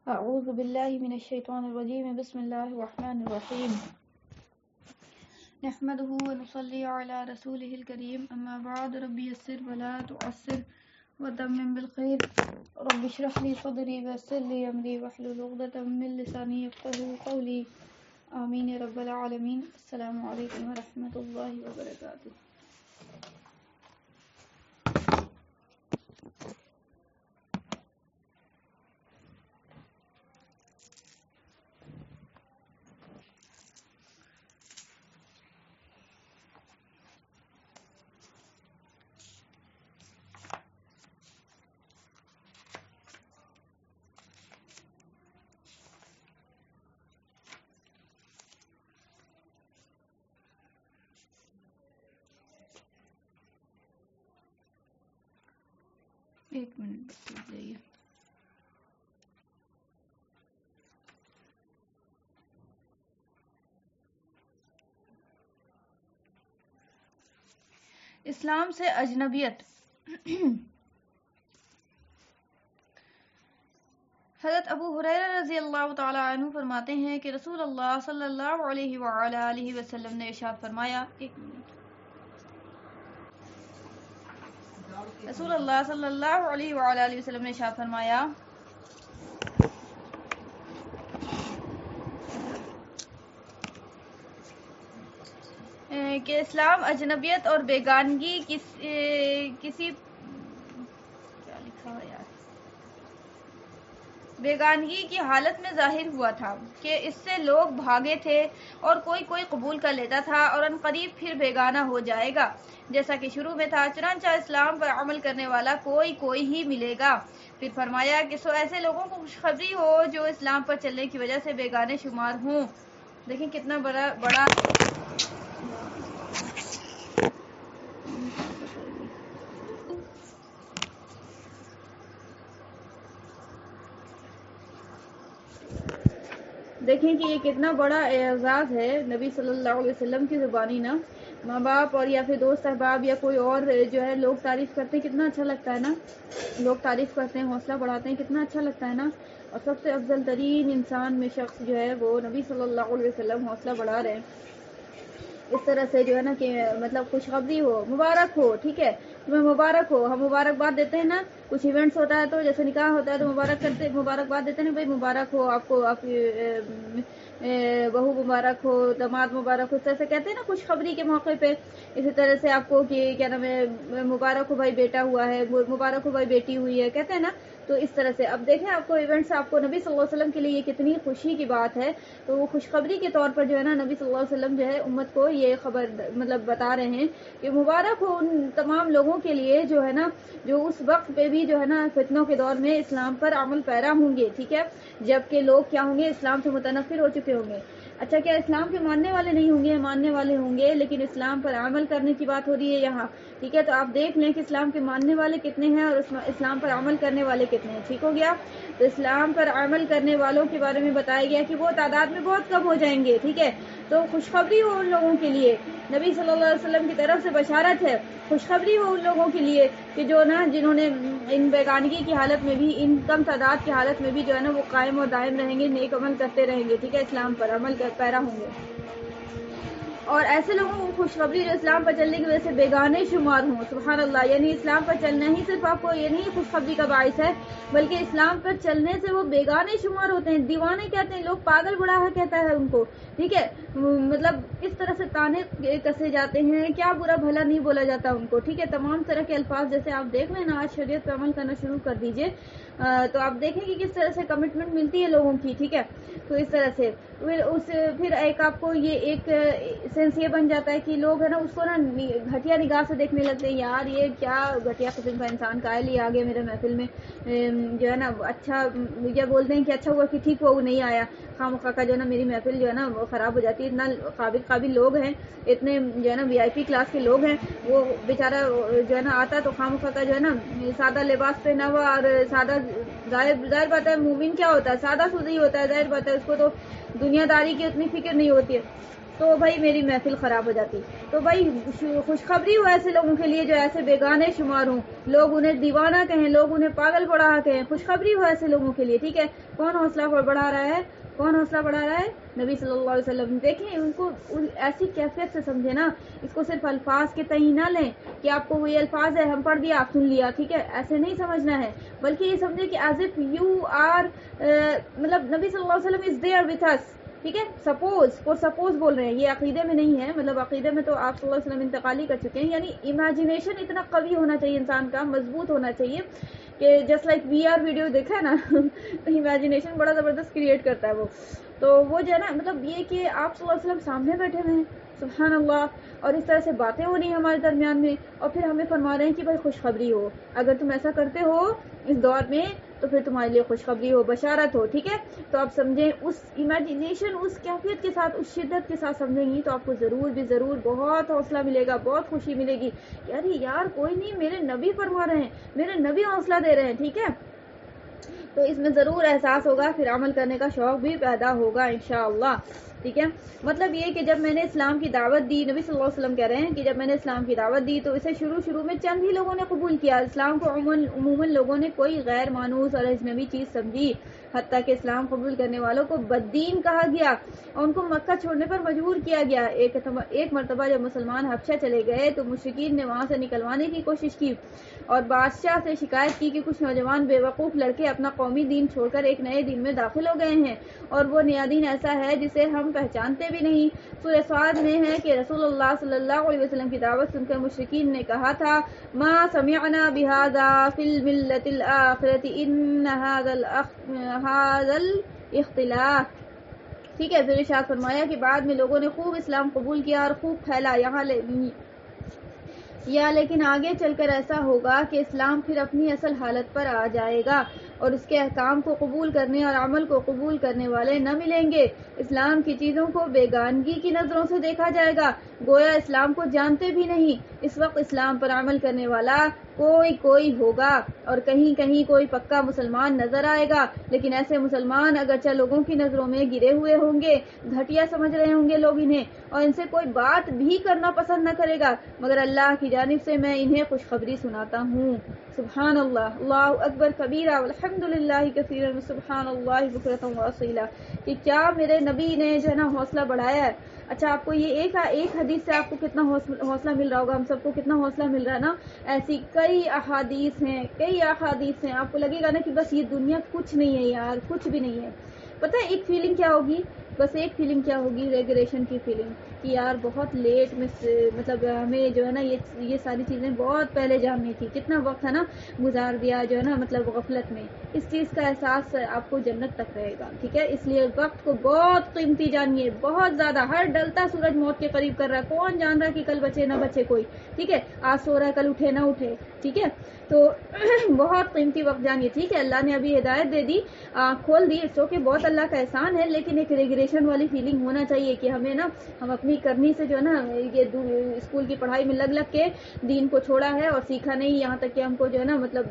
اعوذ باللہ من الشیطان الرجیم بسم اللہ الرحمن الرحیم نحمده ونصلي على رسوله الكريم اما بعد رب يسر ولا تعسر وتمم بالخير رب اشرح لي صدري ويسر لي امري واحلل عقدة من لساني يفقهوا قولي آمین رب العالمین. السلام علیکم ورحمۃ اللہ وبرکاتہ. ایک منٹ رک جائیے. اسلام سے اجنبیت. حضرت ابو ہریرہ رضی اللہ تعالی عنہ فرماتے ہیں کہ رسول اللہ صلی اللہ علیہ وآلہ وسلم نے ارشاد فرمایا. ایک منٹ. رسول اللہ صلی اللہ علیہ وآلہ وسلم نے ارشاد فرمایا کہ اسلام اجنبیت اور بیگانگی بیگانگی کی حالت میں ظاہر ہوا تھا کہ اس سے لوگ بھاگے تھے اور کوئی قبول کر لیتا تھا اور ان قریب پھر بیگانہ ہو جائے گا جیسا کہ شروع میں تھا. چنانچہ اسلام پر عمل کرنے والا کوئی ہی ملے گا. پھر فرمایا کہ سو ایسے لوگوں کو خوشخبری ہو جو اسلام پر چلنے کی وجہ سے بیگانے شمار ہوں. دیکھیں کتنا بڑا دیکھیں کہ یہ کتنا بڑا اعزاز ہے نبی صلی اللہ علیہ وسلم کی زبانی. نا ماں باپ اور یا پھر دوست احباب یا کوئی اور جو ہے لوگ تعریف کرتے ہیں کتنا اچھا لگتا ہے نا. لوگ تعریف کرتے ہیں حوصلہ بڑھاتے ہیں کتنا اچھا لگتا ہے نا. اور سب سے افضل ترین انسان میں شخص جو ہے وہ نبی صلی اللہ علیہ وسلم حوصلہ بڑھا رہے ہیں اس طرح سے جو ہے نا کہ مطلب خوشخبری ہو, مبارک ہو. ٹھیک ہے, تمہیں مبارک ہو. ہم مبارکباد دیتے ہیں نا, کچھ ایونٹس ہوتا ہے تو جیسے نکاح ہوتا ہے تو مبارکباد دیتے ہیں نا, بھائی مبارک ہو آپ کو, آپ بہو مبارک ہو, داماد مبارک ہو, اس طرح سے کہتے ہیں نا خوشخبری کے موقع پہ. اسی طرح سے آپ کو کہ کیا نام ہے, مبارک ہو بھائی بیٹا ہوا ہے, مبارک ہو بھائی بیٹی ہوئی ہے, کہتے ہیں نا. تو اس طرح سے اب دیکھیں آپ کو ایونٹس, آپ کو نبی صلی اللہ علیہ وسلم کے لیے یہ کتنی خوشی کی بات ہے. تو وہ خوشخبری کے طور پر جو ہے نا نبی صلی اللہ علیہ وسلم جو ہے امت کو یہ خبر مطلب بتا رہے ہیں کہ مبارک ہو ان تمام لوگوں کے لیے جو ہے نا جو اس وقت پہ بھی جو ہے نا فتنوں کے دور میں اسلام پر عمل پیرا ہوں گے. ٹھیک ہے, جبکہ لوگ کیا ہوں گے, اسلام سے متنفر ہو چکے ہوں گے. اچھا, کیا اسلام کے ماننے والے نہیں ہوں گے؟ ماننے والے ہوں گے, لیکن اسلام پر عمل کرنے کی بات ہو رہی ہے یہاں. ٹھیک ہے, تو آپ دیکھ لیں کہ اسلام کے ماننے والے کتنے ہیں اور اسلام پر عمل کرنے والے کتنے ہیں. ٹھیک ہو گیا. تو اسلام پر عمل کرنے والوں کے بارے میں بتایا گیا کہ وہ تعداد میں بہت کم ہو جائیں گے. ٹھیک ہے, تو خوشخبری ہو ان لوگوں کے لیے, نبی صلی اللہ علیہ وسلم کی طرف سے بشارت ہے. خوشخبری ہو ان لوگوں کے لیے کہ جو نا جنہوں نے ان بیگانگی کی حالت میں بھی, ان کم تعداد کی حالت میں بھی جو ہے نا وہ قائم اور دائم رہیں گے, نیک عمل کرتے رہیں گے. ٹھیک ہے, اسلام پر عمل پیرا ہوں گے. اور ایسے لوگوں کو خوشخبری جو اسلام پر چلنے کی وجہ سے بیگانے شمار ہوں. سبحان اللہ. یعنی اسلام پر چلنا ہی صرف آپ کو یہ نہیں خوشخبری کا باعث ہے, بلکہ اسلام پر چلنے سے وہ بیگانے شمار ہوتے ہیں. دیوانے کہتے ہیں لوگ, پاگل بڑھا کہتا ہے ان کو. ٹھیک ہے, مطلب کس طرح سے تانے کسے جاتے ہیں, کیا برا بھلا نہیں بولا جاتا ان کو. ٹھیک ہے, تمام طرح کے الفاظ جیسے آپ دیکھ لیں نا, آج شریعت پہ عمل کرنا شروع کر دیجئے تو آپ دیکھیں کہ کس طرح سے کمٹمنٹ ملتی ہے لوگوں کی. ٹھیک ہے, تو اس طرح سے پھر ایک آپ کو یہ ایک سینس یہ بن جاتا ہے کہ لوگ ہے نا اس کو نا گھٹیا نگاہ سے دیکھنے لگتے ہیں. یار یہ کیا گھٹیا قسم کا انسان کا ہے, یہ آگے میرے محفل میں جو ہے نا اچھا یہ بولتے ہیں کہ اچھا ہوا کہ ٹھیک ہوا وہ نہیں آیا, خواہ کا جو ہے نا میری محفل جو ہے نا وہ خراب ہو جاتی ہے. اتنا قابل لوگ ہیں, اتنے جو ہے نا وی آئی پی کلاس کے لوگ ہیں, وہ بیچارہ جو ہے نا آتا تو خواہ کا جو ہے نا سادہ لباس پہنا ہوا اور سادہ, ظاہر بات ہے مومن کیا ہوتا ہے, سادہ سودہ ہی ہوتا ہے. ظاہر بات ہے اس کو تو دنیا داری کی اتنی فکر نہیں ہوتی ہے. تو بھائی میری محفل خراب ہو جاتی. تو بھائی خوشخبری ہو ایسے لوگوں کے لیے جو ایسے بیگانے شمار ہوں, لوگ انہیں دیوانہ کہیں, لوگ انہیں پاگل پڑا کہیں, خوشخبری ہو ایسے لوگوں کے لیے, ٹھیک ہے. کون حوصلہ بڑھا رہا ہے؟ کون حوصلہ بڑھا رہا ہے؟ نبی صلی اللہ علیہ وسلم. دیکھیں ان کو ایسی کیفیت سے سمجھے نا, اس کو صرف الفاظ کے تئیں نہ لیں کہ آپ کو یہ الفاظ ہے ہم پڑھ دیا آپ سن لیا, ٹھیک ہے, ایسے نہیں سمجھنا ہے, بلکہ یہ سمجھے کہ ایز اف یو آر, مطلب نبی صلی اللہ علیہ وسلم از دیئر وتھ اس, ٹھیک ہے. سپوز بول رہے ہیں, یہ عقیدے میں نہیں ہے, مطلب عقیدے میں تو آپ صلی اللہ علیہ وسلم انتقالی کر چکے ہیں, یعنی امیجنیشن اتنا قوی ہونا چاہیے انسان کا, مضبوط ہونا چاہیے کہ just like we are video دیکھا ہے نا, امیجنیشن بڑا زبردست کریٹ کرتا ہے وہ. تو وہ جو ہے نا, مطلب یہ کہ آپ صلی اللہ علیہ وسلم سامنے بیٹھے ہوئے ہیں, سبحان اللہ, اور اس طرح سے باتیں ہو رہی ہیں ہمارے درمیان میں, اور پھر ہمیں فرما رہے ہیں کہ بھائی خوشخبری ہو, اگر تم ایسا کرتے ہو اس دور میں تو پھر تمہارے لیے خوشخبری ہو, بشارت ہو, ٹھیک ہے. تو آپ سمجھیں اس امیجنیشن, اس کیفیت کے ساتھ, اس شدت کے ساتھ سمجھیں گی تو آپ کو ضرور بہت حوصلہ ملے گا, بہت خوشی ملے گی کہ ارے یار کوئی نہیں, میرے نبی فرما رہے ہیں, میرے نبی حوصلہ دے رہے ہیں, ٹھیک ہے. تو اس میں ضرور احساس ہوگا, پھر عمل کرنے کا شوق بھی پیدا ہوگا انشاءاللہ, ٹھیک ہے. مطلب یہ کہ جب میں نے اسلام کی دعوت دی, نبی صلی اللہ علیہ وسلم کہہ رہے ہیں کہ جب میں نے اسلام کی دعوت دی تو اسے شروع میں چند ہی لوگوں نے قبول کیا. اسلام کو عموماً لوگوں نے کوئی غیر مانوس اور اجنبی چیز سمجھی, حتیٰ کہ اسلام قبول کرنے والوں کو بددین کہا گیا اور ان کو مکہ چھوڑنے پر مجبور کیا گیا. ایک مرتبہ جب مسلمان حبشہ چلے گئے تو مشرکین نے وہاں سے نکلوانے کی کوشش کی اور بادشاہ سے شکایت کی کہ کچھ نوجوان بے وقوف لڑکے اپنا قومی دین چھوڑ کر ایک نئے دین میں داخل ہو گئے ہیں, اور وہ نیا دین ایسا ہے جسے ہم پہچانتے بھی نہیں. سورہ صاد میں ہے کہ رسول اللہ صلی اللہ علیہ وسلم کی دعوت سن کر مشرکین نے کہا تھا, ما سمعنا بهذا فی الملۃ الآخرۃ ان هذا الاختلاف, ٹھیک ہے. پھر ارشاد فرمایا کہ بعد میں لوگوں نے خوب اسلام قبول کیا اور خوب پھیلا, لیکن آگے چل کر ایسا ہوگا کہ اسلام پھر اپنی اصل حالت پر آ جائے گا اور اس کے احکام کو قبول کرنے اور عمل کو قبول کرنے والے نہ ملیں گے. اسلام کی چیزوں کو بیگانگی کی نظروں سے دیکھا جائے گا, گویا اسلام کو جانتے بھی نہیں. اس وقت اسلام پر عمل کرنے والا کوئی ہوگا اور کہیں کوئی پکا مسلمان نظر آئے گا, لیکن ایسے مسلمان اگرچہ لوگوں کی نظروں میں گرے ہوئے ہوں گے, گھٹیا سمجھ رہے ہوں گے لوگ انہیں, اور ان سے کوئی بات بھی کرنا پسند نہ کرے گا, مگر اللہ کی جانب سے میں انہیں خوشخبری سناتا ہوں. سبحان اللہ, اللہ اکبر کبیرہ والحمد للہ کثیرا سبحان اللہ بکرۃ واصیلا. کہ کیا میرے نبی نے جو ہے نا حوصلہ بڑھایا ہے. اچھا آپ کو یہ ایک حدیث سے آپ کو کتنا حوصلہ مل رہا ہوگا, ہم سب کو کتنا حوصلہ مل رہا ہے نا. ایسی کئی احادیث ہیں, آپ کو لگے گا نا کہ بس یہ دنیا کچھ نہیں ہے یار, کچھ بھی نہیں ہے. پتہ ہے ایک فیلنگ کیا ہوگی, بس ایک فیلنگ کیا ہوگی, ریگریشن کی فیلنگ, کہ یار بہت لیٹ میں, مطلب ہمیں جو ہے نا یہ ساری چیزیں بہت پہلے جاننی تھی, کتنا وقت ہے نا گزار دیا جو ہے نا مطلب غفلت میں. اس چیز کا احساس آپ کو جنت تک رہے گا, ٹھیک ہے. اس لیے وقت کو بہت قیمتی جانیے, بہت زیادہ. ہر ڈلتا سورج موت کے قریب کر رہا ہے, کون جان رہا ہے کہ کل بچے نہ بچے کوئی, ٹھیک ہے. آج سو رہا ہے کل اٹھے نہ اٹھے, ٹھیک ہے. تو بہت قیمتی وقت جانیے, ٹھیک ہے. اللہ نے ابھی ہدایت دے دی, کھول دی, سو کہ بہت اللہ کا احسان ہے, لیکن ایک ریگریشن والی فیلنگ ہونا چاہیے کہ ہمیں نا, ہم اپنی کرنی سے جو ہے نا یہ اسکول کی پڑھائی میں لگ کے دین کو چھوڑا ہے اور سیکھا نہیں, یہاں تک کہ ہم کو جو ہے نا مطلب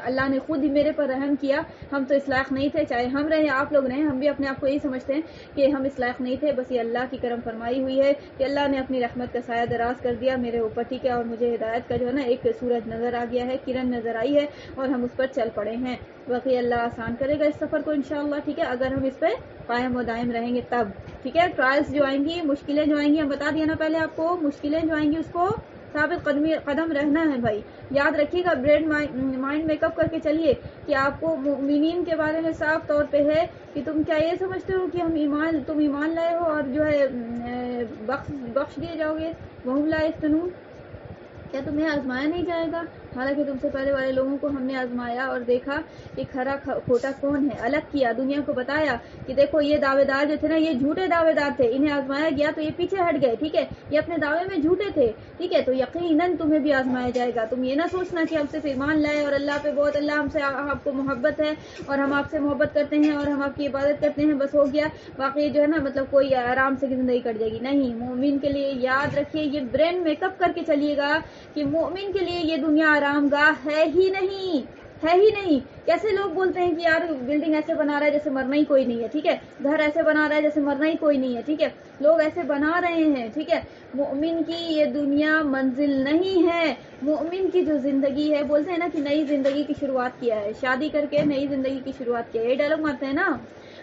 اللہ نے خود ہی میرے پر رحم کیا. ہم تو اس لائق نہیں تھے, چاہے ہم رہے آپ لوگ رہے, ہم بھی اپنے آپ کو یہی سمجھتے ہیں کہ ہم اس لائق نہیں تھے. بس یہ اللہ کی کرم فرمائی ہوئی ہے کہ اللہ نے اپنی رحمت کا سایہ دراز کر دیا میرے اوپر, ٹھیک ہے. اور مجھے ہدایت کا جو ہے نا ایک سورج نظر آ گیا ہے, کرن نظر آئی ہے, اور ہم اس پر چل پڑے ہیں. باقی اللہ آسان کرے گا اس سفر کو انشاءاللہ, ٹھیک ہے, اگر ہم اس پہ قائم و دائم رہیں گے تب, ٹھیک ہے. ٹرائلز جو آئیں گی, مشکلیں جو آئیں گی, ہم بتا دیا نا پہلے آپ کو, مشکلیں جو آئیں گی اس کو ثابت قدم رہنا ہے بھائی. یاد رکھیے گا, برین مائنڈ میک اپ کر کے چلیے کہ آپ کو مومنین کے بارے میں صاف طور پہ ہے کہ تم کیا یہ سمجھتے ہو کہ تم ایمان لائے ہو اور جو ہے بخش دیے جاؤ گے. وہم لا یفتنون, کیا تمہیں آزمایا نہیں جائے گا؟ حالانکہ تم سے پہلے والے لوگوں کو ہم نے آزمایا اور دیکھا کہ کھرا کھوٹا کون ہے, الگ کیا, دنیا کو بتایا کہ دیکھو یہ دعوے دار جو تھے نا یہ جھوٹے دعوے دار تھے, انہیں آزمایا گیا تو یہ پیچھے ہٹ گئے, ٹھیک ہے. یہ اپنے دعوے میں جھوٹے تھے, ٹھیک ہے. تو یقیناً تمہیں بھی آزمایا جائے گا. تم یہ نہ سوچنا کہ ہم صرف ایمان لائے اور اللہ پہ بہت, اللہ ہم سے آپ کو محبت ہے اور ہم آپ سے محبت کرتے ہیں اور ہم آپ کی عبادت کرتے ہیں, بس ہو گیا, باقی جو ہے نا مطلب کوئی آرام سے زندگی کٹ جائے گی. نہیں, مومن کے لیے یاد رکھیے, یہ برین میک اپ کر کے چلیے گا کہ مومن کے لیے یہ دنیا آرام گاہ ہے ہی نہیں. ہے ہی نہیں. کیسے لوگ بولتے ہیں کہ یار بلڈنگ ایسے بنا رہا ہے جیسے مرنا ہی کوئی نہیں ہے, ٹھیک ہے, گھر ایسے بنا رہا ہے جیسے مرنا ہی کوئی نہیں ہے, ٹھیک ہے, لوگ ایسے بنا رہے ہیں, ٹھیک ہے. مومن کی یہ دنیا منزل نہیں ہے. مومن کی جو زندگی ہے, بولتے ہیں نا کہ نئی زندگی کی شروعات کیا ہے, شادی کر کے نئی زندگی کی شروعات کیا ہے, یہ ڈائلاگ مارتے ہیں نا.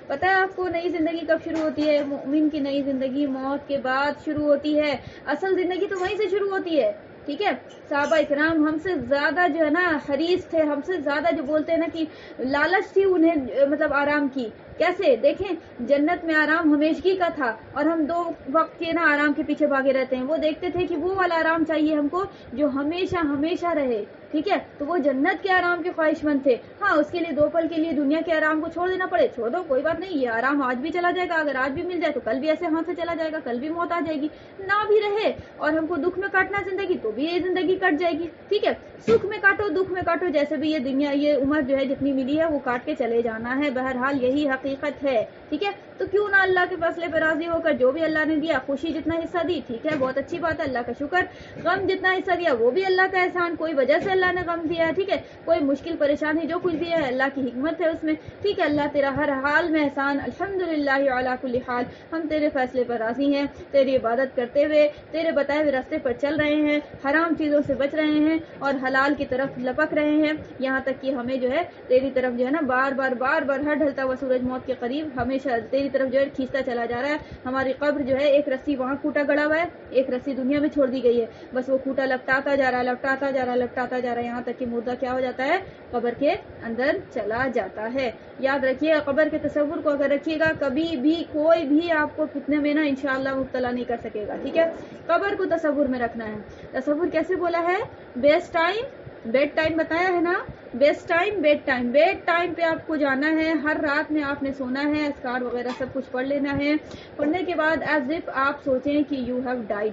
پتہ ہے آپ کو نئی زندگی کب شروع ہوتی ہے؟ مومن کی نئی زندگی موت کے بعد شروع ہوتی ہے. اصل زندگی تو وہیں سے شروع ہوتی ہے, ٹھیک ہے. صحابہ اکرام ہم سے زیادہ جو ہے نا حریص تھے, ہم سے زیادہ جو بولتے ہیں نا کہ لالچ تھی انہیں مطلب آرام کی. کیسے دیکھیں, جنت میں آرام ہمیشگی کا تھا اور ہم 2 وقت کے نا آرام کے پیچھے بھاگے رہتے ہیں. وہ دیکھتے تھے کہ وہ والا آرام چاہیے ہم کو جو ہمیشہ ہمیشہ رہے, ٹھیک ہے. تو وہ جنت کے آرام کے خواہش مند تھے. ہاں اس کے لیے 2 پل کے لیے دنیا کے آرام کو چھوڑ دینا پڑے, چھوڑ دو, کوئی بات نہیں, یہ آرام آج بھی چلا جائے گا, اگر آج بھی مل جائے تو کل بھی ایسے ہاتھ سے چلا جائے گا, کل بھی موت آ جائے گی. نہ بھی رہے اور ہم کو دکھ میں کاٹنا زندگی تو بھی یہ زندگی کٹ جائے گی, ٹھیک ہے. سکھ میں کاٹو دکھ میں کاٹو, جیسے بھی یہ دنیا یہ عمر جو ہے جتنی ملی ہے وہ کاٹ کے چلے جانا ہے. بہرحال یہی حقیقت ہے, ٹھیک ہے. تو کیوں نہ اللہ کے فیصلے پہ راضی ہو کر جو بھی اللہ نے دیا, خوشی جتنا حصہ دی, ٹھیک ہے, بہت اچھی بات ہے, اللہ کا شکر. غم جتنا حصہ دیا وہ بھی اللہ کا احسان, کوئی وجہ سے اللہ نے غم دیا ہے, ٹھیک ہے. کوئی مشکل پریشانی جو کچھ بھی ہے اللہ کی حکمت ہے اس میں, ٹھیک ہے. اللہ تیرا ہر حال میں احسان, الحمدللہ علی کل حال. ہم تیرے فیصلے پر راضی ہیں, تیری عبادت کرتے ہوئے تیرے بتائے ہوئے راستے پر چل رہے ہیں, حرام چیزوں سے بچ رہے ہیں اور حلال کی طرف لپک رہے ہیں, یہاں تک کہ ہمیں جو ہے تیری طرف جو ہے نا بار بار ہر ڈھلتا ہوا سورج موت کے قریب ہمیشہ تیری طرف جو ہے کھینچتا چلا جا رہا ہے. ہماری قبر جو ہے ایک رسی وہاں کھوٹا گڑا ہوا ہے, ایک رسی دنیا میں چھوڑ دی گئی ہے, بس وہ کھوٹا لپٹاتا جا رہا ہے, لپٹاتا جا رہا ہے, لپٹاتا جا رہا ہے, یہاں تک کہ مردہ کیا ہو جاتا ہے, قبر کے اندر چلا جاتا ہے. یاد رکھیے گا, قبر کے تصور کو اگر رکھیے گا, کبھی بھی کوئی بھی آپ کو فتنے میں نا انشاءاللہ مبتلا نہیں کر سکے گا, ٹھیک ہے. قبر کو تصور میں رکھنا ہے. تصور کیسے بولا ہے؟ بیسٹ ٹائم بیڈ ٹائم بتایا ہے نا, best time bad time. Bad time پہ آپ کو جانا ہے, ہر رات میں آپ نے سونا ہے, اذکار وغیرہ سب کچھ پڑھ لینا ہے. پڑھنے کے بعد ایز اف آپ سوچیں کہ یو ہیو ڈائڈ,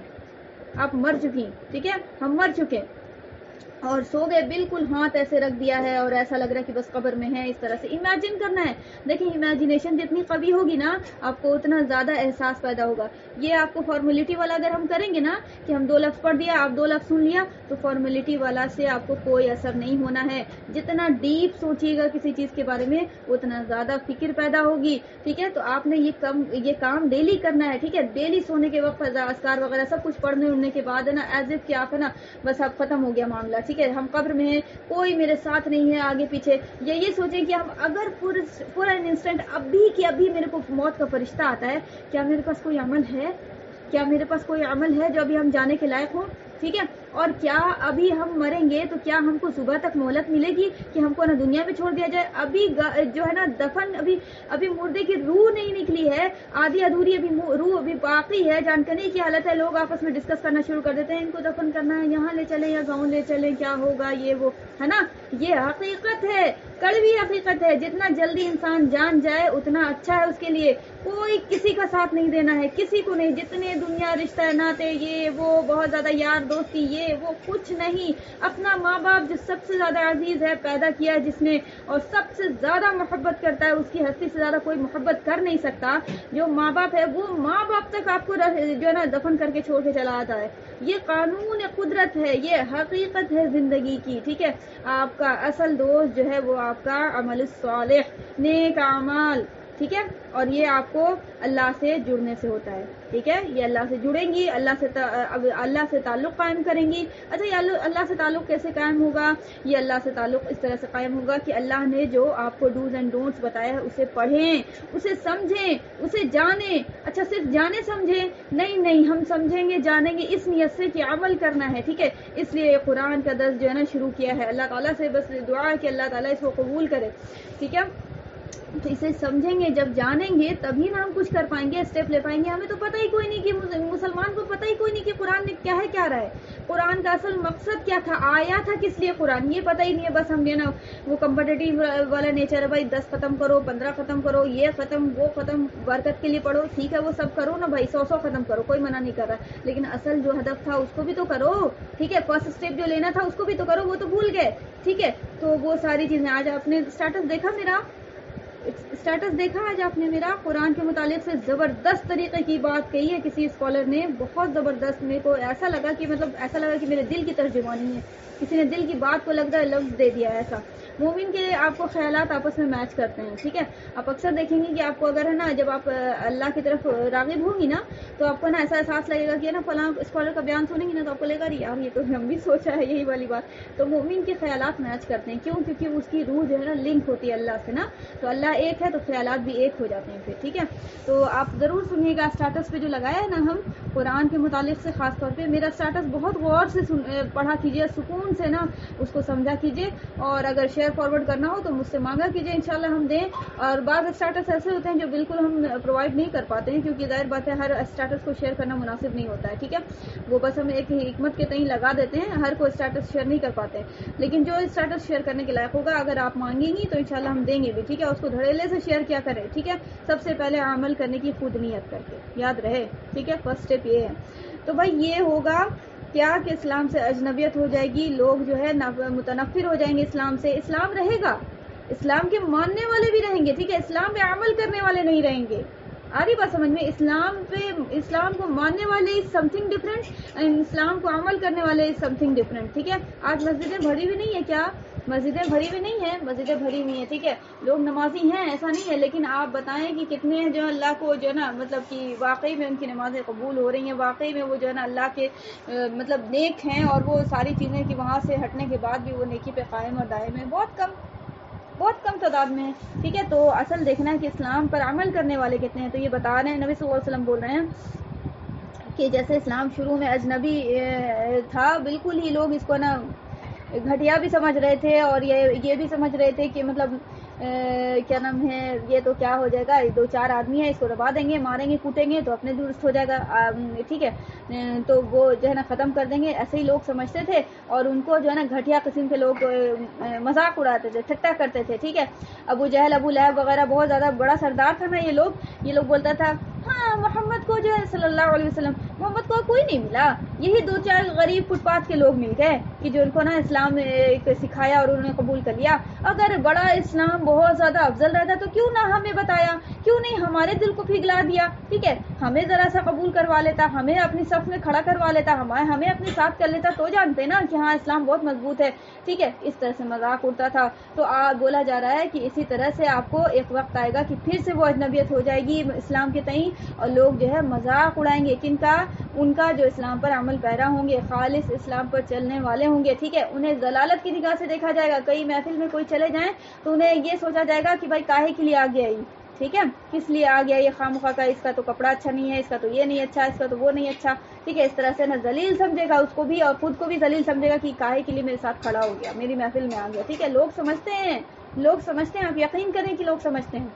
آپ مر چکی, ٹھیک ہے, ہم مر چکے اور سو گئے, بالکل ہاتھ ایسے رکھ دیا ہے اور ایسا لگ رہا ہے کہ بس قبر میں ہے, اس طرح سے امیجن کرنا ہے. دیکھیں امیجنیشن جتنی قوی ہوگی نا آپ کو اتنا زیادہ احساس پیدا ہوگا. یہ آپ کو فارمیلٹی والا اگر ہم کریں گے نا کہ ہم 2 لفظ پڑھ دیا, آپ 2 لفظ سن لیا, تو فارمیلٹی والا سے آپ کو کوئی اثر نہیں ہونا ہے. جتنا ڈیپ سوچیے گا کسی چیز کے بارے میں اتنا زیادہ فکر پیدا ہوگی, ٹھیک ہے. تو آپ نے یہ کام ڈیلی کرنا ہے, ٹھیک ہے. ڈیلی سونے کے وقت اذکار وغیرہ سب کچھ پڑھنے اڑنے کے بعد ہے نا ایز اف کہ آپ ہے نا بس اب ختم ہو گیا معاملہ, ٹھیک ہے. ہم قبر میں ہیں, کوئی میرے ساتھ نہیں ہے آگے پیچھے, یہ سوچیں کہ ہم اگر پورا انسٹنٹ ابھی کہ ابھی میرے کو موت کا فرشتہ آتا ہے, کیا میرے پاس کوئی عمل ہے, کیا میرے پاس کوئی عمل ہے جو ابھی ہم جانے کے لائق ہوں, ٹھیک ہے. اور کیا ابھی ہم مریں گے تو کیا ہم کو صبح تک مہلت ملے گی کہ ہم کو نا دنیا میں چھوڑ دیا جائے؟ ابھی جو ہے نا دفن ابھی مردے کی روح نہیں نکلی ہے, آدھی ادھوری ابھی روح ابھی باقی ہے, جانکنے کی حالت ہے. لوگ آپس میں ڈسکس کرنا شروع کر دیتے ہیں, ان کو دفن کرنا ہے, یہاں لے چلیں یا گاؤں لے چلیں, کیا ہوگا یہ وہ, ہے نا. یہ حقیقت ہے, کڑوی حقیقت ہے. جتنا جلدی انسان جان جائے اتنا اچھا ہے اس کے لیے. کوئی کسی کا ساتھ نہیں دینا ہے, کسی کو نہیں. جتنے دنیا رشتہ ناتے یہ وہ بہت زیادہ یار دوستی یہ وہ کچھ نہیں. اپنا ماں باپ جو سب سے زیادہ عزیز ہے, پیدا کیا جس نے اور سب سے زیادہ محبت کرتا ہے, اس کی ہستی سے زیادہ کوئی محبت کر نہیں سکتا. جو ماں باپ ہے وہ ماں باپ تک آپ کو جو ہے نا دفن کر کے چھوڑ کے چلا آتا ہے. یہ قانون قدرت ہے, یہ حقیقت ہے زندگی کی, ٹھیک ہے. آپ کا اصل دوست جو ہے وہ آپ کا عمل الصالح, نیک اعمال, ٹھیک ہے. اور یہ آپ کو اللہ سے جڑنے سے ہوتا ہے, ٹھیک ہے. یہ اللہ سے جڑیں گی, اللہ سے تعلق قائم کریں گی. اچھا یہ اللہ سے تعلق کیسے قائم ہوگا؟ یہ اللہ سے تعلق اس طرح سے قائم ہوگا کہ اللہ نے جو آپ کو ڈوز اینڈ ڈونٹس بتایا ہے اسے پڑھیں, اسے سمجھیں, اسے جانیں. اچھا صرف جانے سمجھیں نہیں, ہم سمجھیں گے جانیں گے اس نیت سے کہ عمل کرنا ہے, ٹھیک ہے. اس لیے قرآن کا درس جو ہے نا شروع کیا ہے. اللہ تعالیٰ سے بس دعا ہے کہ اللہ تعالیٰ اس کو قبول کرے, ٹھیک ہے. تو اسے سمجھیں گے, جب جانیں گے تبھی نا ہم کچھ کر پائیں گے, اسٹیپ لے پائیں گے. ہمیں تو پتہ ہی کوئی نہیں کہ مسلمان کو پتہ ہی کوئی نہیں کہ قرآن میں کیا ہے کیا رہا ہے, قرآن کا اصل مقصد کیا تھا, آیا تھا کس لیے قرآن, یہ پتہ ہی نہیں ہے. بس ہم جو نا وہ کمپٹیٹیو والا نیچر ہے, بھائی 10 ختم کرو, 15 ختم کرو, یہ ختم وہ ختم, برکت کے لیے پڑھو, ٹھیک ہے وہ سب کرو نا بھائی, 100 ختم کرو, کوئی منع نہیں کر رہا, لیکن اصل جو ہدف تھا اس کو بھی تو کرو, ٹھیک ہے. فرسٹ اسٹیپ جو لینا تھا اس کو بھی تو کرو, وہ تو بھول گئے, ٹھیک ہے. تو وہ ساری چیزیں آج آپ نے اسٹیٹس دیکھا آج آپ نے میرا قرآن کے متعلق سے زبردست طریقے کی بات کہی ہے کسی اسکالر نے, بہت زبردست. میرے کو ایسا لگا کہ میرے دل کی ترجمانی ہے, کسی نے دل کی بات کو لگتا ہے لفظ دے دیا ایسا. مومن کے آپ کو خیالات آپس میں میچ کرتے ہیں، ٹھیک ہے. آپ اکثر دیکھیں گے کہ آپ کو اگر ہے نا جب آپ اللہ کی طرف راغب ہوں گی نا تو آپ کو نا ایسا احساس لگے گا کہ نا فلاں اسکالر کا بیان سنیں گی نا تو آپ کو لگے گا یار یہ تو ہم بھی سوچا ہے یہی والی بات. تو مومن کے خیالات میچ کرتے ہیں، کیوں؟ کیونکہ اس کی روح جو ہے نا لنک ہوتی ہے اللہ سے نا، تو اللہ ایک ہے تو خیالات بھی ایک ہو جاتے ہیں پھر، ٹھیک ہے. تو آپ ضرور سنیے گا اسٹیٹس پہ جو لگایا ہے نا ہم قرآن کے متعلق سے، خاص طور پہ میرا اسٹیٹس بہت غور سے پڑھا کیجیے، سکون سے نا اس کو سمجھا کیجیے، اور اگر شیئر فارورڈ کرنا ہو تو مجھ سے مانگا کیجیے، انشاءاللہ ہم دیں. اور بعض اسٹیٹس ایسے ہوتے ہیں جو بالکل ہم پرووائڈ نہیں کر پاتے ہیں، کیونکہ ظاہر بات ہے ہر اسٹیٹس کو شیئر کرنا مناسب نہیں ہوتا ہے، ٹھیک ہے. وہ بس ہم ایک حکمت کے تئیں لگا دیتے ہیں، ہر کوئی اسٹیٹس شیئر نہیں کر پاتے، لیکن جو اسٹیٹس شیئر کرنے کے لائق ہوگا اگر آپ مانگیں گی تو انشاءاللہ ہم دیں گے بھی، ٹھیک ہے. اس کو دھڑیلے سے شیئر کیا کریں، ٹھیک ہے. سب سے پہلے عمل کرنے کی خود نیت کر کے، یاد رہے، ٹھیک ہے. فرسٹ اسٹیپ یہ ہے. تو بھائی یہ ہوگا کیا کہ اسلام سے اجنبیت ہو جائے گی، لوگ جو ہے متنفر ہو جائیں گے اسلام سے. اسلام رہے گا، اسلام کے ماننے والے بھی رہیں گے، ٹھیک ہے. اسلام پہ عمل کرنے والے نہیں رہیں گے. آ رہی بات سمجھ میں؟ اسلام کو ماننے والے سم تھنگ ڈفرینٹ، اسلام کو عمل کرنے والے سم تھنگ ڈفرینٹ، ٹھیک ہے. آج مسجدیں بھری ہوئی نہیں ہے کیا؟ مسجدیں بھری ہوئی نہیں ہیں، مسجدیں بھری ہوئی ہیں، ٹھیک ہے. لوگ نمازی ہیں ایسا نہیں ہے، لیکن آپ بتائیں کہ کتنے جو اللہ کو جو ہے نا مطلب کہ واقعی میں ان کی نمازیں قبول ہو رہی ہیں، واقعی میں وہ جو ہے نا اللہ کے مطلب نیک ہیں، اور وہ ساری چیزیں کہ وہاں سے ہٹنے کے بعد بھی وہ نیکی پہ قائم اور دائم ہے. بہت کم تعداد میں ہے، ٹھیک ہے. تو اصل دیکھنا ہے کہ اسلام پر عمل کرنے والے کتنے ہیں. تو یہ بتا رہے ہیں نبی صلی اللہ علیہ وسلم بول رہے ہیں کہ جیسے اسلام شروع میں اجنبی تھا، بالکل ہی لوگ اس کو نا گھٹیا بھی سمجھ رہے تھے، اور یہ بھی سمجھ رہے تھے کہ مطلب کیا نام ہے، یہ تو کیا ہو جائے گا، 2-4 آدمی ہیں، اس کو دبا دیں گے، ماریں گے، کوٹیں گے تو اپنے درست ہو جائے گا، ٹھیک ہے. تو وہ جو ہے نا ختم کر دیں گے، ایسے ہی لوگ سمجھتے تھے. اور ان کو جو ہے نا گھٹیا قسم کے لوگ مذاق اڑاتے تھے، ٹھٹا کرتے تھے، ٹھیک ہے. ابو جہل، ابو لہب وغیرہ بہت زیادہ بڑا سردار تھا نا یہ لوگ بولتا تھا ہاں محمد کو جو ہے صلی اللہ علیہ وسلم، محمد کو کوئی نہیں ملا، یہی 2-4 غریب فٹ پاتھ کے لوگ مل گئے کہ جو ان کو نا اسلام سکھایا اور انہوں نے قبول کر لیا. اگر بڑا اسلام بہت زیادہ افضل رہتا تو کیوں نہ ہمیں بتایا، کیوں نہیں ہمارے دل کو پگھلا دیا، ٹھیک ہے. ہمیں ذرا سا قبول کروا لیتا، ہمیں اپنی صف میں کھڑا کروا لیتا، ہمیں اپنے ساتھ کر لیتا، تو جانتے نا کہ ہاں اسلام بہت مضبوط ہے، ٹھیک ہے. اس طرح سے مذاق اڑتا تھا. تو بولا جا رہا ہے کہ اسی طرح سے آپ کو ایک وقت آئے گا کہ پھر سے وہ اجنبیت ہو جائے گی اسلام کے تئیں، اور لوگ جو ہے مذاق اڑائیں گے. کن کا؟ ان کا جو اسلام پر عمل پیرا ہوں گے، خالص اسلام پر چلنے والے ہوں گے، ٹھیک ہے. انہیں ضلالت کی نگاہ سے دیکھا جائے گا. کئی محفل میں کوئی چلے جائیں تو انہیں یہ سوچا جائے گا کہ بھائی کاہے کے لیے آ گیا یہ، ٹھیک ہے، کس لیے آ گیا یہ خواہ کا، اس کا تو کپڑا اچھا نہیں ہے، اس کا تو یہ نہیں اچھا، اس کا تو وہ نہیں اچھا، ٹھیک ہے. اس طرح سے نا ذلیل سمجھے گا اس کو بھی، اور خود کو بھی ذلیل سمجھے گا کہ کاہے کے لیے میرے ساتھ کھڑا ہو گیا، میری محفل میں آ گیا، ٹھیک ہے. لوگ سمجھتے ہیں، آپ یقین کریں کہ لوگ سمجھتے ہیں.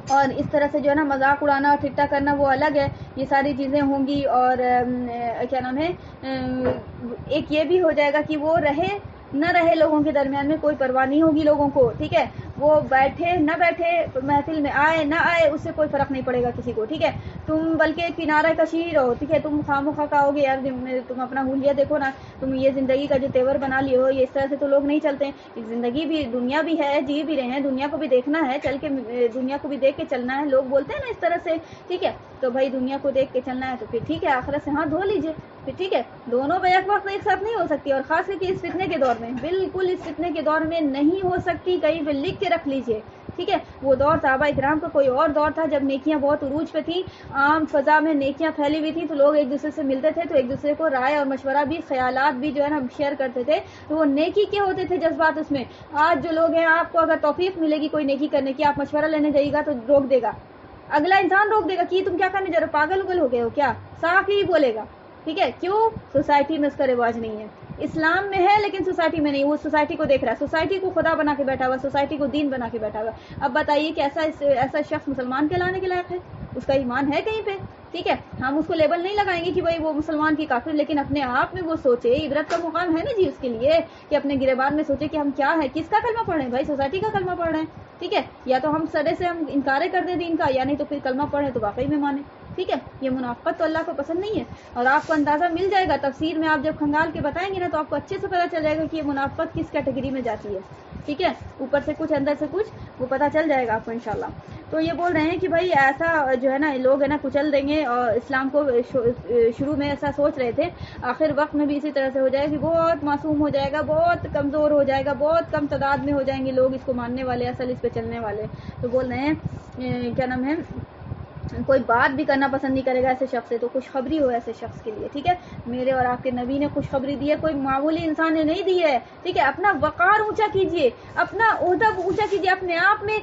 اور اس طرح سے جو ہے نا مذاق اڑانا اور ٹھٹا کرنا وہ الگ ہے، یہ ساری چیزیں ہوں گی. اور کیا نام ہے، ایک یہ بھی ہو جائے گا کہ وہ رہے نہ رہے، لوگوں کے درمیان میں کوئی پرواہ نہیں ہوگی لوگوں کو، ٹھیک ہے. وہ بیٹھے نہ بیٹھے، محفل میں آئے نہ آئے، اس سے کوئی فرق نہیں پڑے گا کسی کو، ٹھیک ہے. تم بلکہ کنارہ کشی رہو، ٹھیک ہے. تم خواہ کہو گے یار تم اپنا حلیہ دیکھو نا، تم یہ زندگی کا جو تیور بنا لیے ہو، یہ اس طرح سے تو لوگ نہیں چلتے. زندگی بھی، دنیا بھی ہے، جی بھی رہے ہیں، دنیا کو بھی دیکھنا ہے، چل کے دنیا کو بھی دیکھ کے چلنا ہے. لوگ بولتے ہیں نا اس طرح سے، ٹھیک ہے. تو بھائی دنیا کو دیکھ کے چلنا ہے تو پھر ٹھیک ہے، آخرت سے ہاتھ دھو لیجئے پھر، ٹھیک ہے. دونوں بیک وقت ایک ساتھ نہیں ہو سکتی، اور خاص کر کے اس فتنے کے دور میں، بالکل اس فتنے کے دور میں نہیں ہو سکتی. کہیں پہ لکھ کے رکھ لیجئے، ٹھیک ہے. وہ دور صحابہ اکرام کا کوئی اور دور تھا جب نیکیاں بہت عروج پہ تھیں، عام فضا میں نیکیاں پھیلی ہوئی تھیں، تو لوگ ایک دوسرے سے ملتے تھے تو ایک دوسرے کو رائے اور مشورہ بھی، خیالات بھی جو ہے نا شیئر کرتے تھے، تو وہ نیکی کے ہوتے تھے جذبات اس میں. آج جو لوگ ہیں، آپ کو اگر توفیق ملے گی کوئی نیکی کرنے کی، آپ مشورہ لینے جائیے گا تو روک دے گا، اگلا انسان روک دے گا کہ تم کیا کرنے جا رہے ہو، پاگل اگل ہو گئے ہو کیا، صاف ہی بولے گا، ٹھیک ہے. کیوں؟ سوسائٹی میں اس کا رواج نہیں ہے. اسلام میں ہے لیکن سوسائٹی میں نہیں. وہ سوسائٹی کو دیکھ رہا ہے، سوسائٹی کو خدا بنا کے بیٹھا ہوا، سوسائٹی کو دین بنا کے بیٹھا ہوا. اب بتائیے کہ ایسا شخص مسلمان کہلانے کے لائق ہے؟ اس کا ایمان ہے کہیں پہ؟ ٹھیک ہے. ہم اس کو لیبل نہیں لگائیں گے کہ بھائی وہ مسلمان کی کافر، لیکن اپنے آپ میں وہ سوچے، عبرت کا مقام ہے نا جی اس کے لیے، کہ اپنے گریبان میں سوچے کہ ہم کیا ہے، کس کا کلمہ پڑھ رہے ہیں. بھائی سوسائٹی کا کلمہ پڑھ رہے ہیں، ٹھیک ہے. یا تو ہم سرے سے ہم انکارے کر دیں دین کا، یا نہیں تو پھر کلمہ پڑھیں تو واقعی میں مانیں، ٹھیک ہے. یہ منافقت تو اللہ کو پسند نہیں ہے. اور آپ کو اندازہ مل جائے گا تفسیر میں، آپ جب کھنگال کے بتائیں گے نا تو آپ کو اچھے سے پتہ چل جائے گا کہ یہ منافقت کس کیٹیگری میں جاتی ہے. ٹھیک ہے, اوپر سے کچھ اندر سے کچھ, وہ پتہ چل جائے گا آپ کو انشاءاللہ. تو یہ بول رہے ہیں کہ بھائی ایسا جو ہے نا لوگ ہے نا کچل دیں گے, اور اسلام کو شروع میں ایسا سوچ رہے تھے, آخر وقت میں بھی اسی طرح سے ہو جائے گا, بہت معصوم ہو جائے گا, بہت کمزور ہو جائے گا, بہت کم تعداد میں ہو جائیں گے لوگ اس کو ماننے والے, اصل اس پہ چلنے والے. تو بول رہے ہیں کیا نام ہے, کوئی بات بھی کرنا پسند نہیں کرے گا ایسے شخص سے, تو خوشخبری ہو ایسے شخص کے لیے. ٹھیک ہے, میرے اور آپ کے نبی نے خوشخبری دی ہے, کوئی معمولی انسان نے نہیں دی ہے. ٹھیک ہے, اپنا وقار اونچا کیجئے, اپنا عہدہ اونچا کیجئے, اپنے آپ میں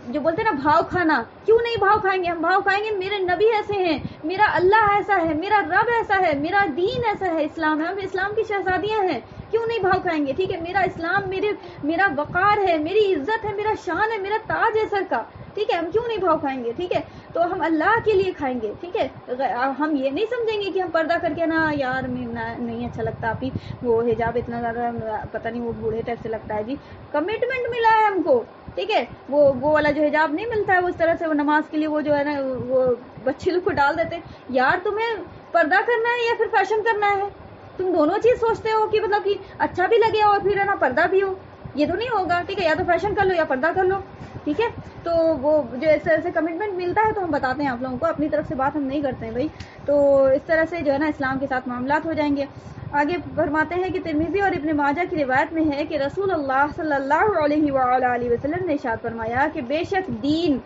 جو بولتے ہیں نا بھاؤ کھانا, کیوں نہیں بھاؤ کھائیں گے؟ ہم بھاؤ کھائیں گے, میرے نبی ایسے ہیں, میرا اللہ ایسا ہے, میرا رب ایسا ہے, میرا دین ایسا ہے, اسلام ہے, ہم اسلام کی شہزادیاں ہیں, کیوں نہیں بھاؤ کھائیں گے؟ ٹھیک ہے, میرا اسلام میرا وقار ہے, میری عزت ہے, میرا شان ہے, میرا تاج ہے سر کا. ٹھیک ہے, ہم کیوں نہیں بھاؤ کھائیں گے؟ ٹھیک ہے, تو ہم اللہ کے لیے کھائیں گے. ٹھیک ہے, ہم یہ نہیں سمجھیں گے کہ ہم پردہ کر کے نا یار نہیں اچھا لگتا, آپ ہی وہ حجاب اتنا زیادہ پتہ نہیں وہ بوڑھے ٹائپ سے لگتا ہے. جی کمٹمنٹ ملا ہے ہم کو. ٹھیک ہے, وہ والا جو حجاب نہیں ملتا ہے, وہ اس طرح سے وہ نماز کے لیے وہ جو ہے نا وہ بچے لوگ کو ڈال دیتے. یار تمہیں پردہ کرنا ہے یا پھر فیشن کرنا ہے؟ تم دونوں چیز سوچتے ہو کہ مطلب کہ اچھا بھی لگے اور پھر ہے نا پردہ بھی ہو, یہ تو نہیں ہوگا. ٹھیک ہے, یا تو فیشن کر لو یا پردہ کر لو. ٹھیک ہے, تو وہ جو اس طرح سے کمٹمنٹ ملتا ہے تو ہم بتاتے ہیں آپ لوگوں کو, اپنی طرف سے بات ہم نہیں کرتے ہیں بھائی. تو اس طرح سے جو ہے نا اسلام کے ساتھ معاملات ہو جائیں گے. آگے فرماتے ہیں کہ ترمذی اور ابن ماجہ کی روایت میں ہے کہ رسول اللہ صلی اللہ علیہ وآلہ وسلم نے ارشاد فرمایا کہ بے شک دین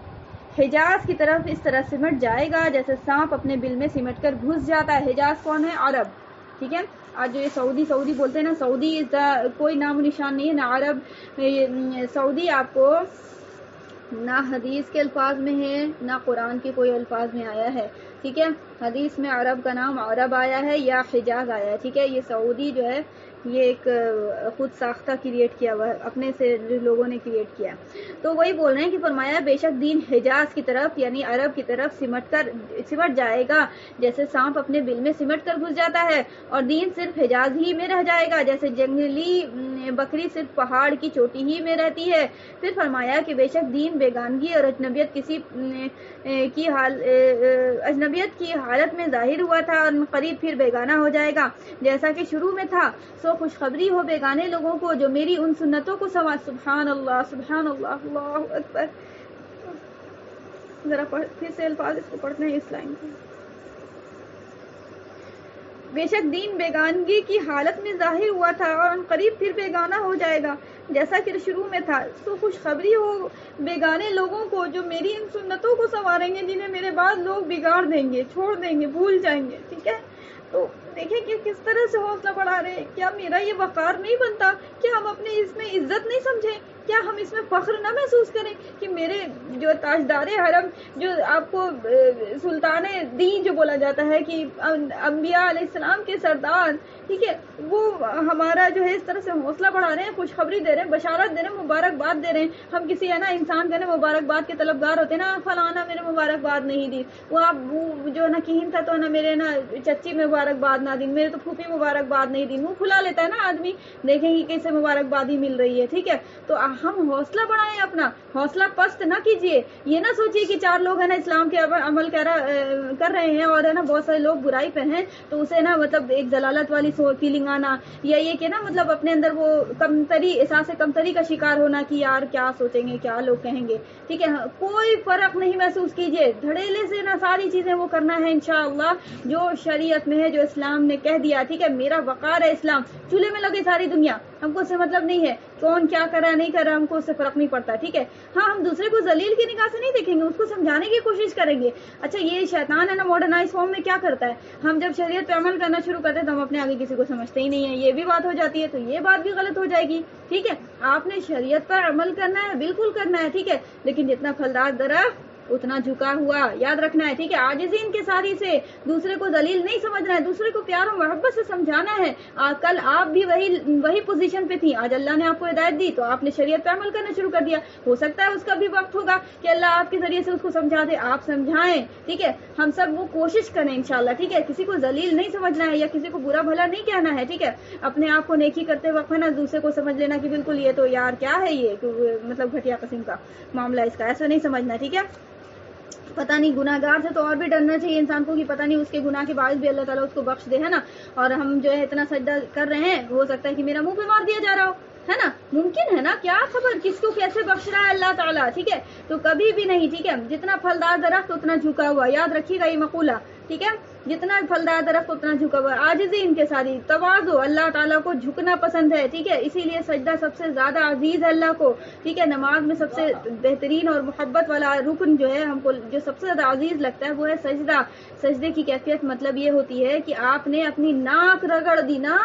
حجاز کی طرف اس طرح سمٹ جائے گا جیسے سانپ اپنے بل میں سمٹ کر گھس جاتا ہے. حجاز کون ہے؟ عرب. ٹھیک ہے, آج جو یہ سعودی بولتے ہیں نا, سعودی کوئی نام و نشان نہیں ہے, نہ عرب. سعودی آپ کو نہ حدیث کے الفاظ میں ہے, نہ قرآن کے کوئی الفاظ میں آیا ہے. ٹھیک ہے, حدیث میں عرب کا نام عرب آیا ہے یا حجاز آیا ہے. ٹھیک ہے, یہ سعودی جو ہے یہ ایک خود ساختہ کریٹ کیا ہوا ہے, اپنے سے لوگوں نے کریٹ کیا. تو وہی بول رہے ہیں کہ فرمایا بے شک دین حجاز کی طرف یعنی عرب کی طرف سمٹ جائے گا جیسے سانپ اپنے بل میں سمٹ کر گھس جاتا ہے, اور دین صرف حجاز ہی میں رہ جائے گا جیسے جنگلی بکری صرف پہاڑ کی چوٹی ہی میں رہتی ہے. پھر فرمایا کہ بے شک دین بیگانگی اور اجنبیت کی حالت میں ظاہر ہوا تھا اور قریب پھر بیگانہ ہو جائے گا جیسا کہ شروع میں تھا. سو خوشخبری ہو بیگانے لوگوں کو جو میری ان سنتوں کو سبحان اللہ سبحان اللہ اللہ اکبر. ذرا پھر سے الفاظ اس کو پڑھتے ہیں اس لائن کو. بے شک دین بیگانگی کی حالت میں ظاہر ہوا تھا اور ان قریب پھر بیگانہ ہو جائے گا جیسا کہ شروع میں تھا. تو خوشخبری ہو بیگانے لوگوں کو جو میری ان سنتوں کو سنواریں گے جنہیں میرے بعد لوگ بگاڑ دیں گے, چھوڑ دیں گے, بھول جائیں گے. ٹھیک ہے, تو دیکھیں کہ کس طرح سے حوصلہ بڑھا رہے ہیں. کیا میرا یہ وقار نہیں بنتا؟ کیا ہم اپنے اس میں عزت نہیں سمجھیں؟ کیا ہم اس میں فخر نہ محسوس کریں کہ میرے جو تاجدار حرم, جو آپ کو سلطان دین جو بولا جاتا ہے کہ انبیاء علیہ السلام کے سردار, ٹھیک ہے, وہ ہمارا جو ہے اس طرح سے حوصلہ بڑھا رہے ہیں, خوشخبری دے رہے ہیں, بشارت دے رہے ہیں, مبارکباد دے رہے ہیں. ہم کسی ہے نا انسان کا نا مبارکباد کے طلبگار ہوتے ہیں نا, فلانا میرے مبارکباد نہیں دی, وہ آپ جو نا کہیں تھا تو نا میرے نا چچی مبارکباد نہ دی, میرے تو پھوپھی مبارکباد نہیں دی, منہ کھلا لیتا ہے نا آدمی, دیکھیں گے کیسے مبارکبادی مل رہی ہے. ٹھیک ہے, تو ہم حوصلہ بڑھائیں, اپنا حوصلہ پست نہ کیجیے. یہ نہ سوچیے کہ 4 لوگ ہے نا اسلام کے عمل کر رہے ہیں اور ہے نا بہت سارے لوگ برائی پہ ہیں تو اسے نا مطلب ایک ضلالت والی فیلنگ آنا, یا یہ کہ نا مطلب اپنے اندر وہ احساس کمتری کا شکار ہونا کہ یار کیا سوچیں گے, کیا لوگ کہیں گے. ٹھیک ہے, کوئی فرق نہیں محسوس کیجیے, دھڑیلے سے نا ساری چیزیں وہ کرنا ہے انشاءاللہ جو شریعت میں ہے, جو اسلام نے کہہ دیا. ٹھیک ہے, میرا وقار ہے اسلام, چولہے میں لگے ساری دنیا, ہم کو اس سے مطلب نہیں ہے کون کیا کر رہا ہے نہیں کر رہا, ہم کو اس سے فرق نہیں پڑتا. ٹھیک ہے, ہاں ہم دوسرے کو ذلیل کی نگاہ سے نہیں دیکھیں گے, اس کو سمجھانے کی کوشش کریں گے. اچھا, یہ شیطان ہے نا ماڈرنائز فارم میں کیا کرتا ہے, ہم جب شریعت پہ عمل کرنا شروع کرتے ہیں تو ہم اپنے آگے کسی کو سمجھتے ہی نہیں ہیں, یہ بھی بات ہو جاتی ہے تو یہ بات بھی غلط ہو جائے گی. ٹھیک ہے, آپ نے شریعت پر عمل کرنا ہے, بالکل کرنا ہے. ٹھیک ہے, لیکن جتنا پھلدار درخت اتنا جھکا ہوا, یاد رکھنا ہے. ٹھیک ہے, عاجزی ان کے ساری سے, دوسرے کو ذلیل نہیں سمجھنا ہے, دوسرے کو پیار و محبت سے سمجھانا ہے. کل آپ بھی وہی پوزیشن پہ تھی, آج اللہ نے آپ کو ہدایت دی تو آپ نے شریعت پہ عمل کرنا شروع کر دیا. ہو سکتا ہے اس کا بھی وقت ہوگا کہ اللہ آپ کے ذریعے سے اس کو سمجھا دے, آپ سمجھائیں. ٹھیک ہے, ہم سب وہ کوشش کریں انشاءاللہ. ٹھیک ہے, کسی کو ذلیل نہیں سمجھنا ہے یا کسی کو برا بھلا نہیں کہنا ہے. ٹھیک ہے, اپنے آپ کو نیکی کرتے وقت ہے نا دوسرے کو سمجھ لینا کہ بالکل یہ تو یار کیا ہے, یہ مطلب گھٹیا قسم کا معاملہ, اس کا ایسا نہیں سمجھنا. ٹھیک ہے, پتہ نہیں گناہ گار سے تو اور بھی ڈرنا چاہیے انسان کو کہ پتہ نہیں اس کے گناہ کے باعث بھی اللہ تعالیٰ اس کو بخش دے, ہے نا. اور ہم جو ہے اتنا سجدہ کر رہے ہیں, ہو سکتا ہے کہ میرا منہ پہ مار دیا جا رہا ہے نا, ممکن ہے نا, کیا خبر کس کو کیسے بخش رہا ہے اللہ تعالیٰ, ٹھیک ہے. تو کبھی بھی نہیں, ٹھیک ہے, جتنا پھلدار درخت اتنا جھکا ہوا, یاد رکھیے گا یہ مقولہ, ٹھیک ہے, جتنا پھلدار درخت اتنا جھکا ہوا. عاجزی ان کے ساری, تواضع, اللہ تعالیٰ کو جھکنا پسند ہے, ٹھیک ہے, اسی لیے سجدہ سب سے زیادہ عزیز ہے اللہ کو, ٹھیک ہے. نماز میں سب سے بہترین اور محبت والا رکن جو ہے ہم کو جو سب سے زیادہ عزیز لگتا ہے وہ ہے سجدہ. سجدے کی کیفیت مطلب یہ ہوتی ہے کہ آپ نے اپنی ناک رگڑ دی نا,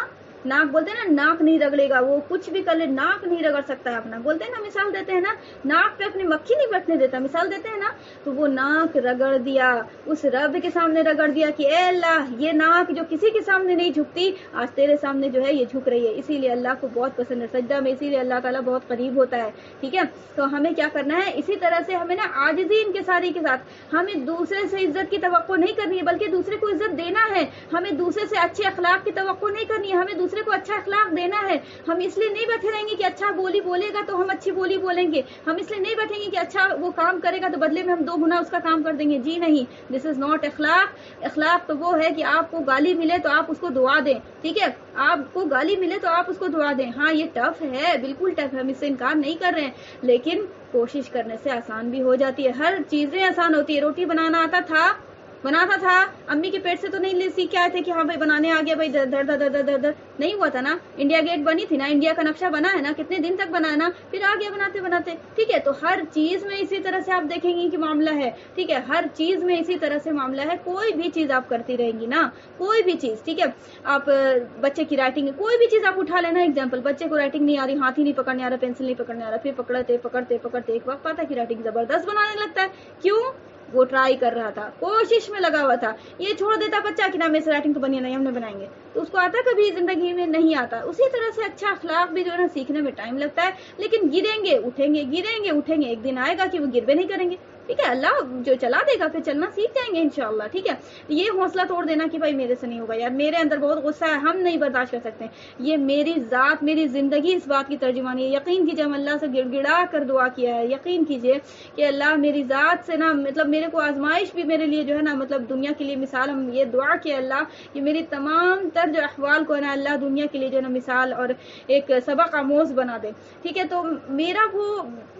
ناک بولتے ہیں نا, ناک نہیں رگڑے گا, وہ کچھ بھی کر لے ناک نہیں رگڑ سکتا ہے اپنا, بولتے ہیں نا, مثال دیتے ہیں نا, ناک پہ اپنی مکھی نہیں بیٹھنے دیتا, مثال دیتے ہیں نا, تو وہ ناک رگڑ دیا, اس رب کے سامنے رگڑ دیا کہ اے اللہ یہ ناک جو کسی کے سامنے نہیں جھکتی آج تیرے سامنے جو ہے یہ جھک رہی ہے. اسی لیے اللہ کو بہت پسند ہے سجدہ میں, اسی لیے اللہ تعالیٰ بہت قریب ہوتا ہے, ٹھیک ہے. تو ہمیں کیا کرنا ہے, اسی طرح سے ہمیں نا عاجزی ان کے ساری کے ساتھ, ہمیں دوسرے سے عزت کی توقع نہیں کرنی ہے بلکہ دوسرے کو عزت دینا ہے. ہمیں دوسرے سے اچھے اخلاق کی توقع نہیں کرنی ہے, ہمیں دوسرے کو اچھا اخلاق دینا ہے. ہم اس لیے نہیں بیٹھے رہیں گے کہ اچھا بولی بولے گا تو ہم اچھی بولی بولیں گے, ہم اس لیے نہیں بیٹھیں گے کہ اچھا وہ کام کرے گا تو بدلے میں ہم 2 گنا اس کا کام کر دیں گے. جی نہیں, دس از ناٹ اخلاق. اخلاق تو وہ ہے کہ آپ کو گالی ملے تو آپ اس کو دعا دیں, ٹھیک ہے, آپ کو گالی ملے تو آپ اس کو دعا دیں. ہاں یہ ٹف ہے, بالکل ٹف ہے, ہم اس سے انکار نہیں کر رہے ہیں, لیکن کوشش کرنے سے آسان بھی ہو جاتی ہے. ہر چیزیں آسان ہوتی ہے. روٹی بنانا بناتا تھا, امی کے پیٹ سے تو نہیں سیکھ کے آئے تھے کہ ہاں بھائی بنانے آ گیا, بھائی در در در در در نہیں ہوا تھا نا. انڈیا گیٹ بنی تھی نا, انڈیا کا نقشہ بنا ہے نا, کتنے دن تک بنا ہے نا, پھر آ گیا بناتے بناتے, ٹھیک ہے. تو ہر چیز میں اسی طرح سے آپ دیکھیں گے کہ معاملہ ہے, ٹھیک ہے, ہر چیز میں اسی طرح سے معاملہ ہے. کوئی بھی چیز آپ کرتی رہیں گی نا, کوئی بھی چیز, ٹھیک ہے, آپ بچے کی رائٹنگ, کوئی بھی چیز آپ اٹھا لینا ایگزامپل, بچے کو رائٹنگ نہیں آ رہی, ہاتھ ہی نہیں پکڑنے آ رہا, پینسل نہیں پکڑنے آ رہا, پھر پکڑتے ایک وقت پاتا کہ رائٹنگ زبردست بنانے لگتا ہے. کیوں؟ وہ ٹرائی کر رہا تھا, کوشش میں لگا ہوا تھا. یہ چھوڑ دیتا بچہ کہ نا میرے سے رائٹنگ تو بنی نہیں, ہم نے بنائیں گے, تو اس کو آتا کبھی زندگی میں نہیں آتا. اسی طرح سے اچھا اخلاق بھی جو ہے نا سیکھنے میں ٹائم لگتا ہے, لیکن گریں گے اٹھیں گے, ایک دن آئے گا کہ وہ گربے نہیں کریں گے, ٹھیک ہے. اللہ جو چلا دے گا پھر چلنا سیکھ جائیں گے انشاءاللہ, ٹھیک ہے. یہ حوصلہ توڑ دینا کہ بھائی میرے سے نہیں ہوگا یار, میرے اندر بہت غصہ ہے, ہم نہیں برداشت کر سکتے, یہ میری ذات, میری زندگی اس بات کی ترجمانی ہے. یقین کیجیے ہم اللہ سے گڑ گڑا کر دعا کیا ہے, یقین کیجیے کہ اللہ میری ذات سے نا, مطلب میرے کو آزمائش بھی میرے لیے جو ہے نا, مطلب دنیا کے لیے مثال, ہم یہ دعا کیا اللہ کہ میری تمام تر جو احوال کو ہے نا اللہ دنیا کے لیے جو ہے نا مثال اور ایک سبق آموز بنا دے, ٹھیک ہے. تو میرا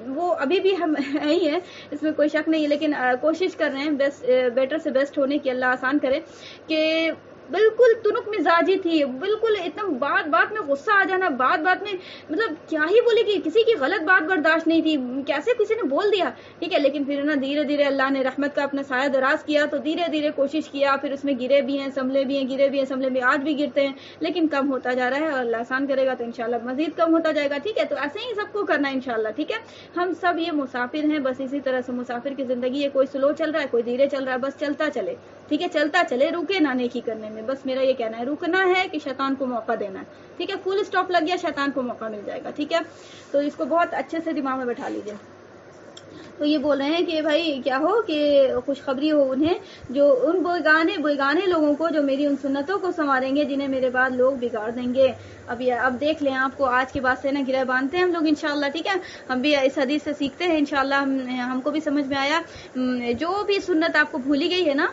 وہ ابھی بھی ہم ہی ہے, اس میں کوئی شک نہیں ہے, لیکن کوشش کر رہے ہیں بیٹر سے بیسٹ ہونے کی, اللہ آسان کرے. کہ بالکل تنک مزاجی تھی, بالکل اتنا بات میں غصہ آ جانا, بات میں مطلب کیا ہی بولے گی, کسی کی غلط بات برداشت نہیں تھی, کیسے کسی نے بول دیا, ٹھیک ہے. لیکن پھر نا دھیرے دھیرے اللہ نے رحمت کا اپنا سایہ دراز کیا, تو دھیرے دھیرے کوشش کیا, پھر اس میں گرے بھی ہیں, سنبھلے بھی ہیں, گرے بھی ہیں, سنبھلے بھی, آج بھی گرتے ہیں, لیکن کم ہوتا جا رہا ہے, اور اللہ آسان کرے گا تو انشاءاللہ مزید کم ہوتا جائے گا, ٹھیک ہے. تو ایسے ہی سب کو کرنا ہے انشاءاللہ, ٹھیک ہے. ہم سب یہ مسافر ہیں, بس اسی طرح سے مسافر کی زندگی ہے, کوئی سلو چل رہا ہے, کوئی دھیرے چل رہا ہے, بس چلتا چلے, ٹھیک ہے, چلتا چلے, رکے نہ نیکی کرنے میں. بس میرا یہ کہنا ہے, رکنا ہے کہ شیطان کو موقع دینا ہے, ٹھیک ہے. فل اسٹاپ لگ گیا, شیطان کو موقع مل جائے گا, ٹھیک ہے. تو اس کو بہت اچھے سے دماغ میں بٹھا لیجیے. تو یہ بول رہے ہیں کہ بھائی کیا ہو کہ خوشخبری ہو انہیں, جو ان بےگانے لوگوں کو جو میری ان سنتوں کو سنواریں گے جنہیں میرے بعد لوگ بگاڑ دیں گے. اب دیکھ لیں, آپ کو آج کے بعد سے نا گرہ باندھتے ہیں ہم لوگ انشاءاللہ, ٹھیک ہے. ہم بھی اس حدیث سے سیکھتے ہیں انشاءاللہ, ہم کو بھی سمجھ میں آیا. جو بھی سنت آپ کو بھولی گئی ہے نا,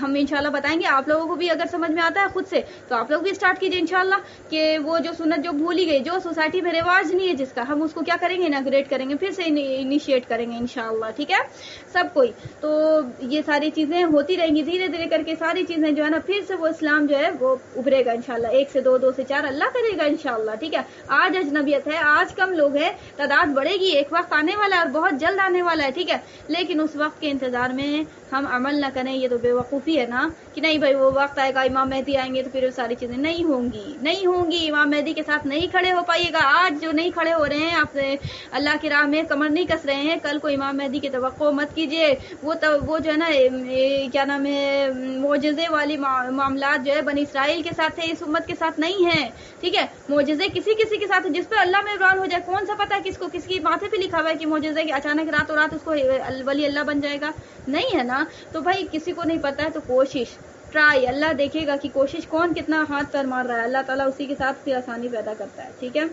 ہم انشاءاللہ بتائیں گے. آپ لوگوں کو بھی اگر سمجھ میں آتا ہے خود سے تو آپ لوگ بھی اسٹارٹ کیجئے انشاءاللہ, کہ وہ جو سنت جو بھولی گئی, جو سوسائٹی میں رواج نہیں ہے جس کا, ہم اس کو کیا کریں گے, اناگریٹ کریں گے, پھر سے انیشیٹ کریں گے انشاءاللہ, ٹھیک ہے, سب کوئی. تو یہ ساری چیزیں ہوتی رہیں گی, دھیرے دھیرے کر کے ساری چیزیں جو ہے نا, پھر سے وہ اسلام جو ہے وہ ابھرے گا انشاءاللہ. 1 سے 2, 2 سے 4 اللہ کرے گا انشاءاللہ, ٹھیک ہے. آج اجنبیت ہے, آج کم لوگ ہیں, تعداد بڑھے گی, ایک وقت آنے والا ہے اور بہت جلد آنے والا ہے, ٹھیک ہے. لیکن اس وقت کے انتظار میں ہم عمل نہ کریں, یہ تو بے وقوفی ہے نا, کہ نہیں بھائی وہ وقت آئے گا, امام مہدی آئیں گے تو پھر وہ ساری چیزیں نہیں ہوں گی. امام مہدی کے ساتھ نہیں کھڑے ہو پائیے گا. آج جو نہیں کھڑے ہو رہے ہیں, آپ اللہ کی راہ میں کمر نہیں کس رہے ہیں, کل کو امام مہدی کی توقع مت کیجیے. وہ جو ہے نا کیا نام ہے, معجزے والی معاملات جو ہے بنی اسرائیل کے ساتھ ہے, اس امت کے ساتھ نہیں ہے, ٹھیک ہے. معجزے کسی کے ساتھ جس پہ اللہ مہربان ہو جائے, کون سا پتا ہے کس کو, کس کی ماتھے پہ لکھا ہوا ہے کہ معجزے کہ اچانک راتوں رات اس کو ولی اللہ بن جائے گا, نہیں ہے نا. تو بھائی کسی کو نہیں پتا ہے تو کوشش, ٹرائی, اللہ دیکھے گا کہ کوشش کون کتنا ہاتھ پر مار رہا ہے, اللہ تعالیٰ اسی کے ساتھ پھر آسانی پیدا کرتا ہے, ٹھیک ہے.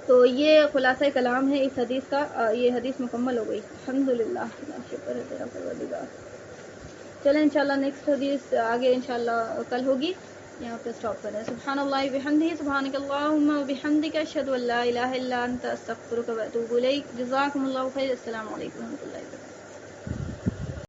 تو یہ خلاصہ کلام ہے اس حدیث کا. یہ حدیث مکمل ہو گئی الحمدللہ, شکر ہے تیرا پروردگار. چلیں انشاءاللہ نیکسٹ حدیث آگے انشاءاللہ کل ہوگی. یہاں پہ اسٹاپ کریں. سبحان اللہ بحمدہ سبحانک اللہم وبحمدک اشہد ان لا الہ الا انت استغفرک و اتوب الیک. جزاکم اللہ خیر. السلام علیکم و رحمۃ اللہ وبرکاتہ.